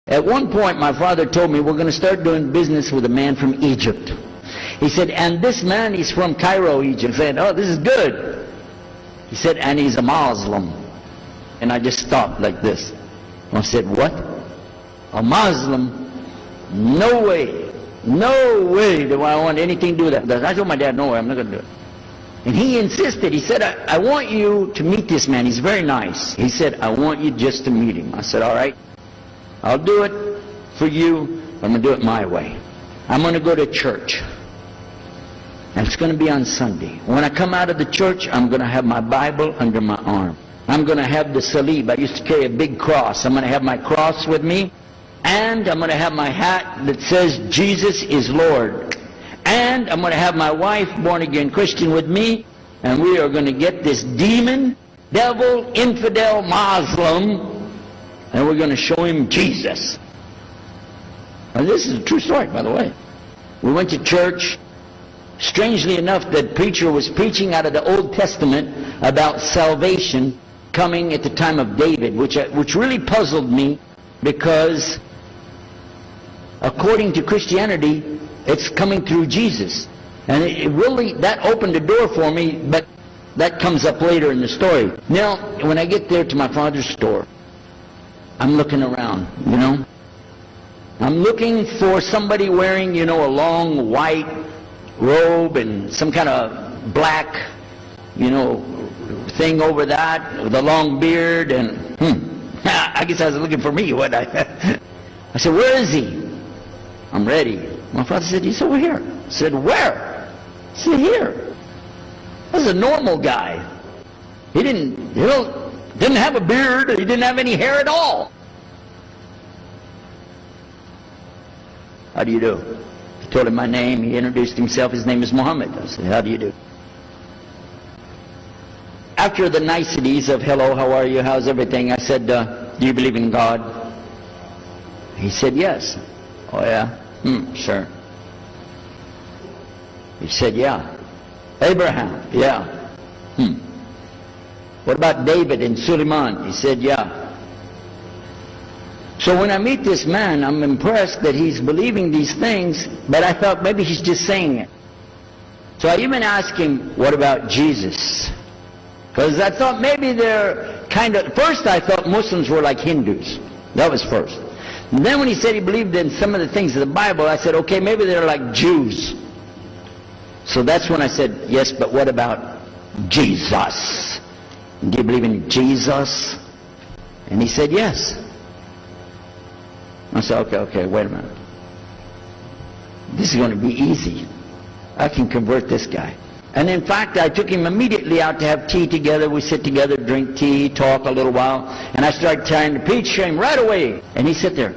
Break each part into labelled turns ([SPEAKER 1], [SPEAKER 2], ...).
[SPEAKER 1] At one point, my father told me, we're going to start doing business with a man from Egypt. He said, and this man is from Cairo, Egypt. I said, oh, this is good. He said, and he's a Muslim. And I just stopped like this. I said, what? A Muslim? No way. No way do I want anything to do with that. I told my dad, no way, I'm not going to do it. And he insisted. He said, I want you to meet this man. He's very nice. He said, I want you just to meet him. I said, all right, I'll do it for you. I'm going to do it my way. I'm going to go to church. And it's going to be on Sunday. When I come out of the church, I'm going to have my Bible under my arm. I'm going to have the salib. I used to carry a big cross. I'm going to have my cross with me. And I'm going to have my hat that says, Jesus is Lord. And I'm going to have my wife, born-again Christian, with me. And we are going to get this demon, devil, infidel, Muslim, and we're going to show him Jesus. And this is a true story, by the way. We went to church. Strangely enough, the preacher was preaching out of the Old Testament about salvation coming at the time of David, which really puzzled me, because according to Christianity, it's coming through Jesus. And it really, that opened the door for me, but that comes up later in the story. Now, when I get there to my father's store, I'm looking around, you know. I'm looking for somebody wearing, you know, a long white robe and some kind of black, you know, thing over that, with a long beard, and I guess I was looking for me, what I said, where is he? I'm ready. My father said, he's over here. I said, where? He said, here. This is a normal guy. He didn't have a beard. He didn't have any hair at all. How do you do? I told him my name. He introduced himself. His name is Muhammad. I said, how do you do? After the niceties of hello, how are you, how's everything, I said, do you believe in God? He said, yes. Oh yeah? Sure. He said, yeah. Abraham? Yeah. What about David and Suleiman? He said, yeah. So when I meet this man, I'm impressed that he's believing these things, but I thought maybe he's just saying it. So I even asked him, what about Jesus? Because I thought maybe they're kind of, first I thought Muslims were like Hindus. That was first. And then when he said he believed in some of the things of the Bible, I said, okay, maybe they're like Jews. So that's when I said, yes, but what about Jesus? Do you believe in Jesus? And he said, yes. I said, okay, wait a minute. This is going to be easy. I can convert this guy. And in fact, I took him immediately out to have tea together. We sit together, drink tea, talk a little while. And I started trying to preach to him right away. And he sat there.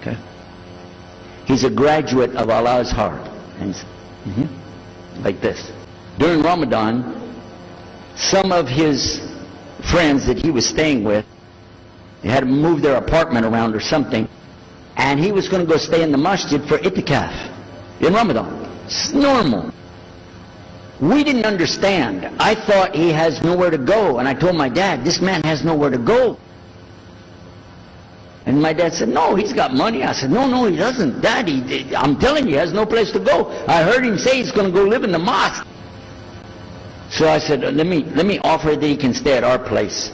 [SPEAKER 1] Okay. He's a graduate of Allah's heart. And he's like this. During Ramadan, some of his friends that he was staying with, they had to move their apartment around or something. And he was going to go stay in the masjid for itikaf in Ramadan. It's normal. We didn't understand. I thought he has nowhere to go. And I told my dad, this man has nowhere to go. And my dad said, no, he's got money. I said, no, he doesn't. Daddy, I'm telling you, he has no place to go. I heard him say he's going to go live in the mosque. So I said, let me offer that he can stay at our place.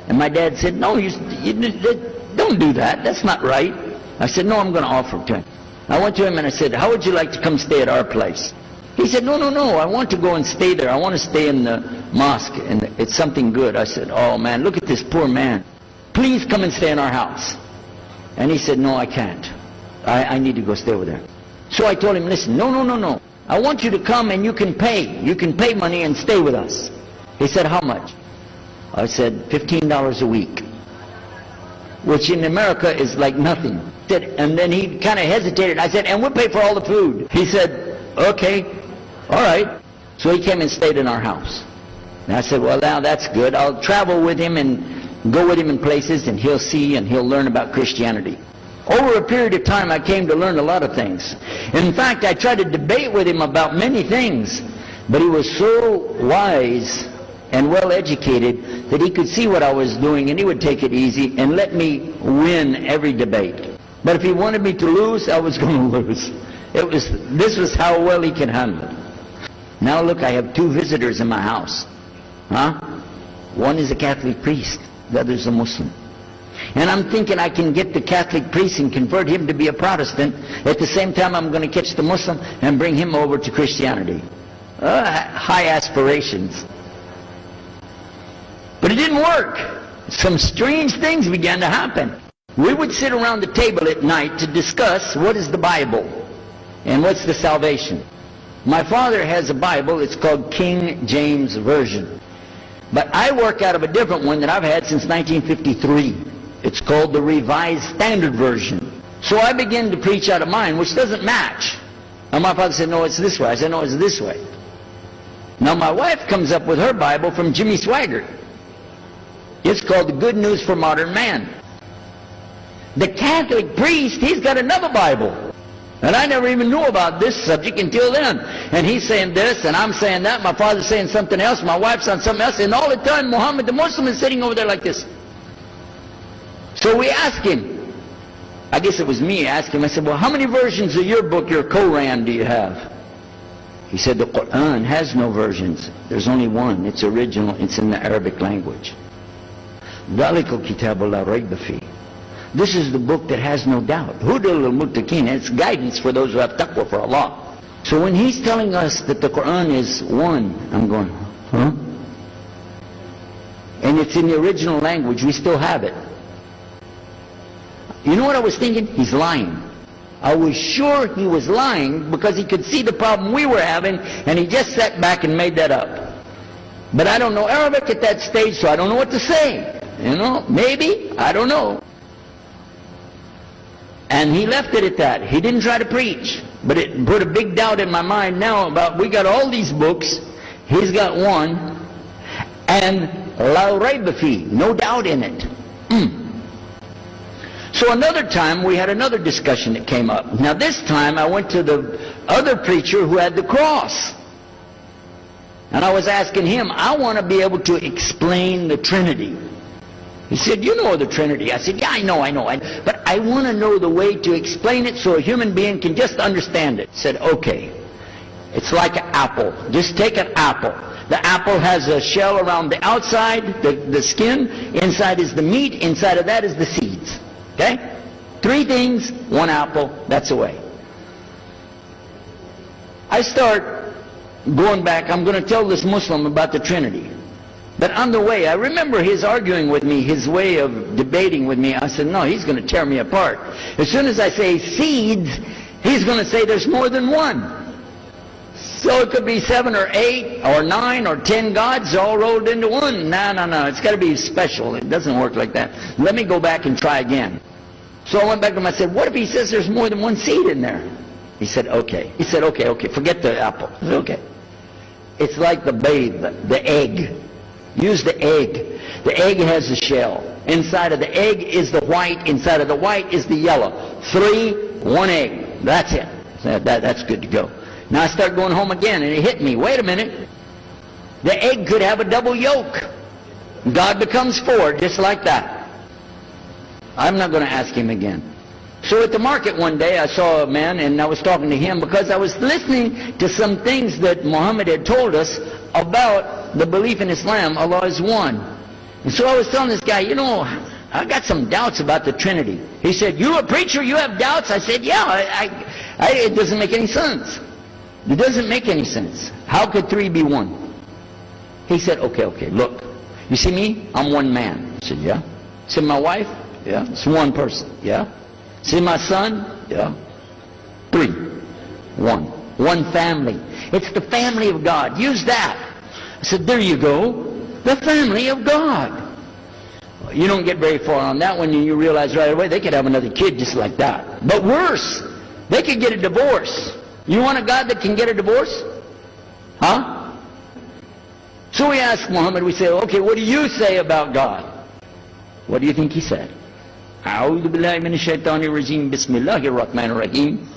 [SPEAKER 1] And my dad said, no, you don't do that. That's not right. I said, no, I'm going to offer it to him. I went to him and I said, how would you like to come stay at our place? He said, no, I want to go and stay there. I want to stay in the mosque, and it's something good. I said, oh man, look at this poor man. Please come and stay in our house. And he said, no, I can't. I need to go stay over there. So I told him, listen, no. I want you to come and you can pay. You can pay money and stay with us. He said, how much? I said, $15 a week. Which in America is like nothing. And then he kind of hesitated. I said, and we'll pay for all the food. He said, okay, all right. So he came and stayed in our house. And I said, well, now that's good. I'll travel with him and go with him in places, and he'll see and he'll learn about Christianity. Over a period of time, I came to learn a lot of things. In fact, I tried to debate with him about many things, but he was so wise and well educated that he could see what I was doing and he would take it easy and let me win every debate. But if he wanted me to lose, I was going to lose. This was how well he could handle it. Now look, I have 2 visitors in my house. One is a Catholic priest, the other is a Muslim. And I'm thinking I can get the Catholic priest and convert him to be a Protestant. At the same time, I'm going to catch the Muslim and bring him over to Christianity. High aspirations. But it didn't work. Some strange things began to happen. We would sit around the table at night to discuss what is the Bible and what's the salvation. My father has a Bible. It's called King James Version. But I work out of a different one that I've had since 1953. It's called the Revised Standard Version. So I began to preach out of mine, which doesn't match. And my father said, no, it's this way. I said, no, it's this way. Now my wife comes up with her Bible from Jimmy Swaggart. It's called the Good News for Modern Man. The Catholic priest, he's got another Bible. And I never even knew about this subject until then. And he's saying this, and I'm saying that. My father's saying something else. My wife's saying something else. And all the time, Muhammad the Muslim is sitting over there like this. So we asked him. I guess it was me asking him. I said, well, how many versions of your book, your Quran, do you have? He said, the Quran has no versions. There's only one. It's original. It's in the Arabic language. This is the book that has no doubt. Hudal al-Muttaqin. It's guidance for those who have taqwa for Allah. So when he's telling us that the Quran is one, I'm going, huh? And it's in the original language. We still have it. You know what I was thinking? He's lying. I was sure he was lying because he could see the problem we were having, and he just sat back and made that up. But I don't know Arabic at that stage, so I don't know what to say. You know, maybe, I don't know. And he left it at that. He didn't try to preach. But it put a big doubt in my mind now about, we got all these books, he's got one, and la rayba fi, no doubt in it. So another time we had another discussion that came up. Now this time I went to the other preacher who had the cross. And I was asking him, I want to be able to explain the Trinity. He said, you know the Trinity. I said, yeah, I know. But I want to know the way to explain it so a human being can just understand it. He said, okay. It's like an apple. Just take an apple. The apple has a shell around the outside, the skin. Inside is the meat. Inside of that is the seeds. Okay? 3 things, 1 apple. That's the way. I start going back. I'm going to tell this Muslim about the Trinity. But on the way, I remember his arguing with me, his way of debating with me. I said, no, he's going to tear me apart. As soon as I say seeds, he's going to say there's more than one. So it could be 7 or 8 or 9 or 10 gods all rolled into one. No. It's got to be special. It doesn't work like that. Let me go back and try again. So I went back to him. I said, what if he says there's more than one seed in there? He said, okay. He said, okay. Forget the apple. I said, okay. It's like the babe, the egg. Use the egg. The egg has a shell. Inside of the egg is the white. Inside of the white is the yellow. 3, 1 egg. That's it. That's good to go. Now I start going home again, and it hit me. Wait a minute. The egg could have a double yolk. God becomes 4, just like that. I'm not going to ask him again. So at the market one day, I saw a man, and I was talking to him because I was listening to some things that Muhammad had told us about the belief in Islam, Allah is one. And so I was telling this guy, you know, I got some doubts about the Trinity. He said, you a preacher, you have doubts? I said, yeah, it doesn't make any sense. It doesn't make any sense. How could 3 be 1? He said, okay, look. You see me? I'm one man. I said, yeah. See my wife? Yeah. It's one person. Yeah. See my son? Yeah. 3. 1. One family. It's the family of God. Use that. I said, there you go. The family of God. You don't get very far on that one, and you realize right away they could have another kid just like that. But worse, they could get a divorce. You want a God that can get a divorce? Huh? So we asked Muhammad, we say, okay, what do you say about God? What do you think he said? أعوذ بالله من الشيطان الرجيم بسم الله الرحمن الرحيم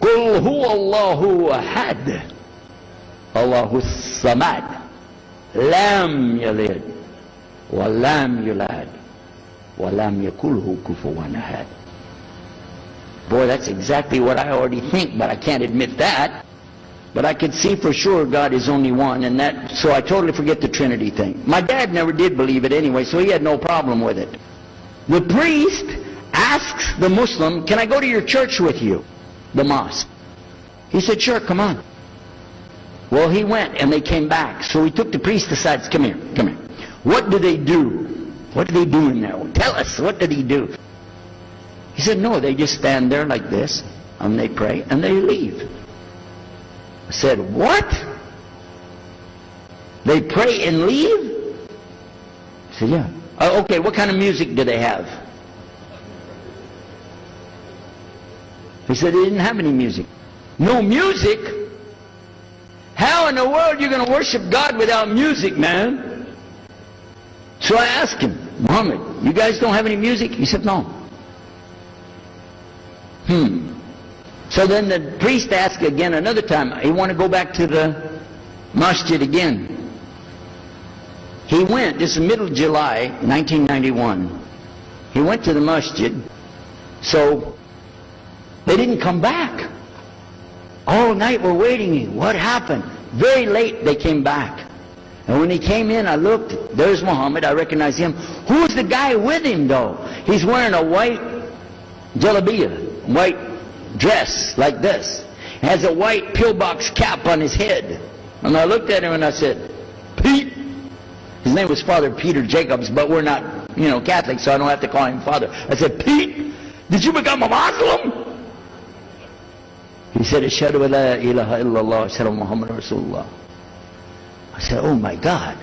[SPEAKER 1] قل هو الله أحد الله الصمد لم يلد وَلَمْ يُلَدْ وَلَمْ يَكُلْهُ كُفُوًا أَحَدٌ. Boy, that's exactly what I already think, but I can't admit that. But I could see for sure God is only one, and that, so I totally forget the Trinity thing. My dad never did believe it anyway, so he had no problem with it. The priest asks the Muslim, can I go to your church with you? The mosque. He said, sure, come on. Well, he went, and they came back. So he took the priest aside, come here, come here. What do they do? What do they do in there? Tell us, what did he do? He said, no, they just stand there like this, and they pray, and they leave. I said, what? They pray and leave? I said, yeah. Okay, what kind of music do they have? He said they didn't have any music. No music? How in the world are you going to worship God without music, man? So I asked him, Muhammad, you guys don't have any music? He said, no. So then the priest asked again another time. He wanted to go back to the masjid again. He went, this is middle of July, 1991. He went to the masjid. So they didn't come back. All night we're waiting. What happened? Very late they came back. And when he came in, I looked. There's Muhammad. I recognized him. Who's the guy with him, though? He's wearing a white jalabiyah, white dress like this. Has a white pillbox cap on his head. And I looked at him and I said, Pete. His name was Father Peter Jacobs, but we're not, Catholic, so I don't have to call him Father. I said, Pete, did you become a Muslim? He said, Ashhadu an la ilaha illallah, Ashhadu Muhammad Rasulullah. I said, oh my God,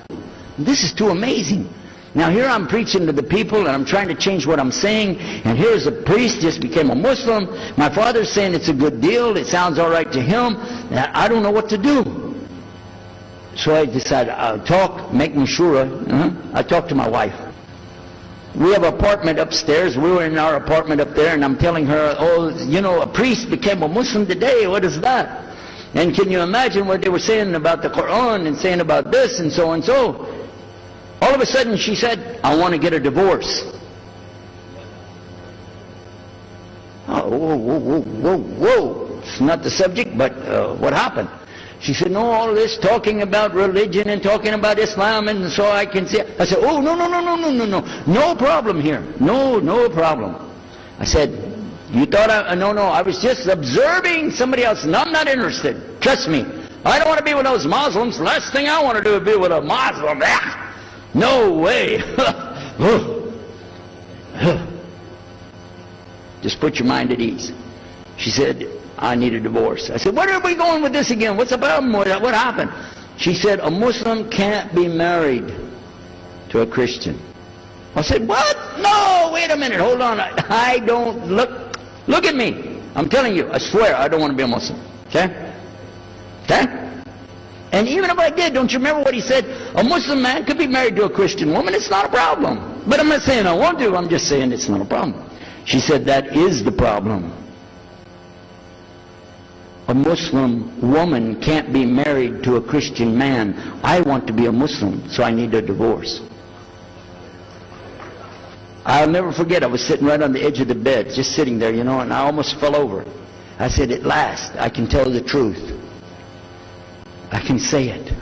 [SPEAKER 1] this is too amazing. Now here I'm preaching to the people and I'm trying to change what I'm saying, and here's a priest just became a Muslim. My father's saying it's a good deal, it sounds all right to him, and I don't know what to do. So I decided I'll talk, make mashura. I talked to my wife. We have an apartment upstairs. We were in our apartment up there, and I'm telling her, a priest became a Muslim today. What is that? And can you imagine what they were saying about the Quran and saying about this and so and so? All of a sudden she said, I want to get a divorce. Oh, whoa. It's not the subject, but what happened? She said, no, all this talking about religion and talking about Islam, and so I can see. I said, oh, no. No problem here. No problem. I said, you thought I was just observing somebody else. No, I'm not interested. Trust me. I don't want to be with those Muslims. Last thing I want to do is be with a Muslim. No way. Just put your mind at ease. She said, I need a divorce. I said, where are we going with this again? What's the problem with that? What happened? She said, a Muslim can't be married to a Christian. I said, what? No, wait a minute, hold on. I don't, look at me. I'm telling you, I swear I don't want to be a Muslim. Okay? And even if I did, don't you remember what he said? A Muslim man could be married to a Christian woman. It's not a problem. But I'm not saying I want to. I'm just saying it's not a problem. She said, that is the problem. A Muslim woman can't be married to a Christian man. I want to be a Muslim, so I need a divorce. I'll never forget, I was sitting right on the edge of the bed, just sitting there, and I almost fell over. I said, at last, I can tell the truth. I can say it.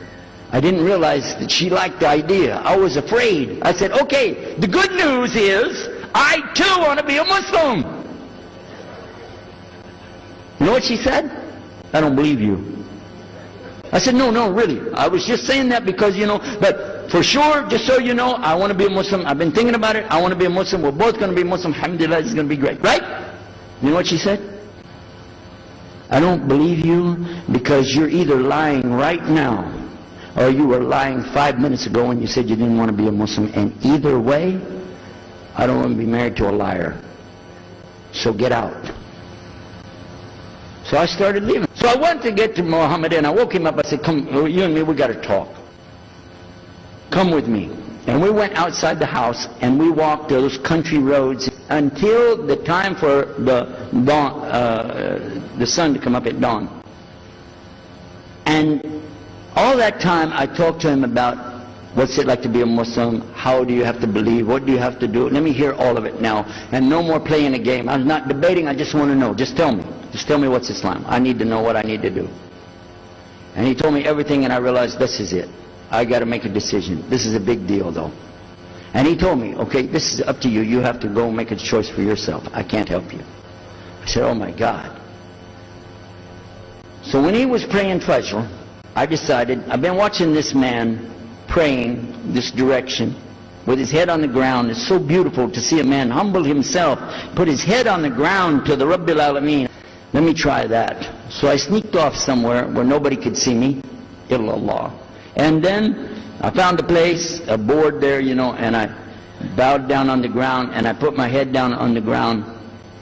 [SPEAKER 1] I didn't realize that she liked the idea. I was afraid. I said, okay, the good news is, I too want to be a Muslim. You know what she said? I don't believe you. I said, no, really. I was just saying that because, but for sure, just so you know, I want to be a Muslim. I've been thinking about it. I want to be a Muslim. We're both going to be Muslim. Alhamdulillah, it's going to be great. Right? You know what she said? I don't believe you because you're either lying right now or you were lying 5 minutes ago when you said you didn't want to be a Muslim. And either way, I don't want to be married to a liar. So get out. So I started leaving. So I went to get to Muhammad and I woke him up. I said, come, you and me, we got to talk. Come with me. And we went outside the house and we walked those country roads until the time for the dawn, the sun to come up at dawn. And all that time I talked to him about What's it like to be a Muslim? How do you have to believe? What do you have to do? Let me hear all of it now. And no more playing a game. I'm not debating. I just want to know. Just tell me. Just tell me what's Islam. I need to know what I need to do. And he told me everything, and I realized this is it. I got to make a decision. This is a big deal, though. And he told me, okay, this is up to you. You have to go make a choice for yourself. I can't help you. I said, oh my God. So when he was praying Fajr, I decided, I've been watching this man praying this direction with his head on the ground. It's so beautiful to see a man humble himself, put his head on the ground to the Rabbil Alameen. Let me try that. So I sneaked off somewhere where nobody could see me, illallah. And then I found a place, a board there, you know, and I bowed down on the ground, and I put my head down on the ground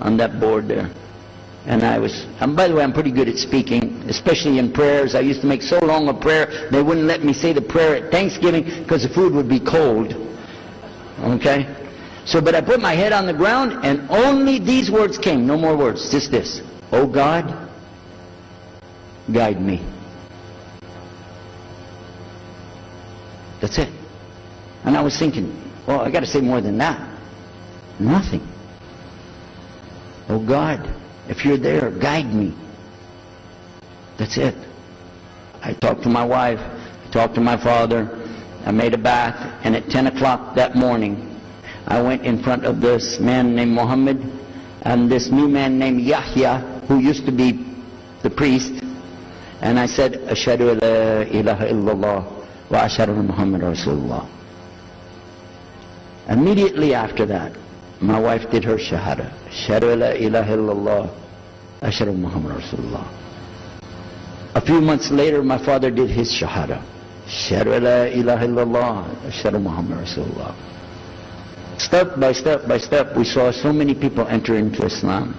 [SPEAKER 1] on that board there. And by the way, I'm pretty good at speaking, especially in prayers. I used to make so long a prayer, they wouldn't let me say the prayer at Thanksgiving because the food would be cold. Okay? So, but I put my head on the ground, and only these words came, no more words, just this. Oh God, guide me. That's it. And I was thinking, well, I got to say more than that. Nothing. Oh God, if you're there, guide me. That's it. I talked to my wife, I talked to my father, I made a bath, and at 10 o'clock that morning, I went in front of this man named Muhammad and this new man named Yahya, who used to be the priest, and I said, Ashhadu la ilaha illallah wa ashhadu anna Muhammad Rasulullah. Immediately after that, my wife did her shahada. Ashhadu la ilaha illallah, ashhadu anna Muhammad Rasulullah. A few months later, my father did his shahada. Ashhadu la ilaha illallah, ashhadu anna Muhammad Rasulullah. Step by step by step, we saw so many people enter into Islam.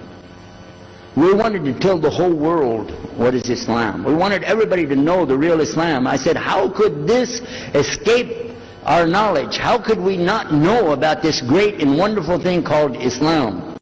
[SPEAKER 1] We wanted to tell the whole world what is Islam. We wanted everybody to know the real Islam. I said, how could this escape our knowledge? How could we not know about this great and wonderful thing called Islam?